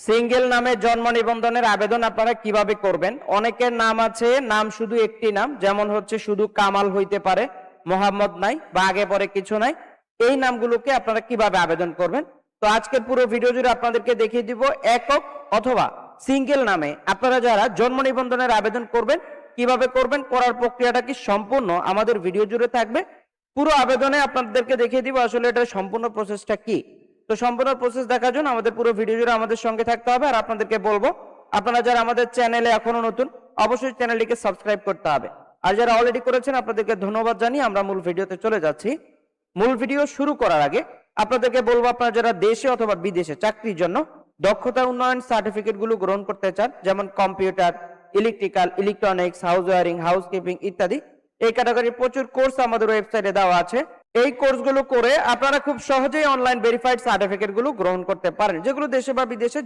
Single নামে জন্ম নিবন্ধনের আবেদন আপনারা কিভাবে করবেন? অনেকের নাম আছে, নাম শুধু একটি নাম, যেমন হচ্ছে শুধু কামাল হইতে পারে, মোহাম্মদ নাই বা আগে পরে কিছু নাই। এই নামগুলোকে আপনারা কিভাবে আবেদন করবেন? তো আজকের পুরো ভিডিও জুড়ে আপনাদেরকে দেখিয়ে দিব একক অথবা সিঙ্গেল নামে আপনারা যারা জন্ম নিবন্ধনের আবেদন করবেন কিভাবে করবেন, করার প্রক্রিয়াটা কি সম্পূর্ণ আমাদের ভিডিও জুড়ে থাকবে। পুরো আবেদনে আপনাদেরকে দেখিয়ে দিব আসলে এটার সম্পূর্ণ প্রসেসটা কি। তো সম্পূর্ণ প্রসেস দেখার জন্য আমাদের পুরো ভিডিও জুড়ে আমাদের সঙ্গে থাকতে হবে। আর আপনাদেরকে বলবো, আপনারা যারা আমাদের চ্যানেলে এখনো নতুন, অবশ্যই চ্যানেলটিকে সাবস্ক্রাইব করতে হবে। আর যারা অলরেডি করেছেন আপনাদেরকে ধন্যবাদ জানিয়ে আমরা মূল ভিডিওতে চলে যাচ্ছি। মূল ভিডিও শুরু করার আগে আপনাদেরকে বলবো, আপনারা যারা দেশে অথবা বিদেশে চাকরির জন্য দক্ষতা উন্নয়ন সার্টিফিকেট গুলো গ্রহণ করতে চান, যেমন computer, electrical, electronics, house wiring, housekeeping ইত্যাদি, এই ক্যাটাগরির প্রচুর কোর্স আমাদের ওয়েবসাইটে দেওয়া আছে। এই কোর্সগুলো করে আপনারা খুব সহজেই অনলাইন ভেরিফাইড সার্টিফিকেট গুলো গ্রহণ করতে পারেন, যেগুলো দেশে বা বিদেশে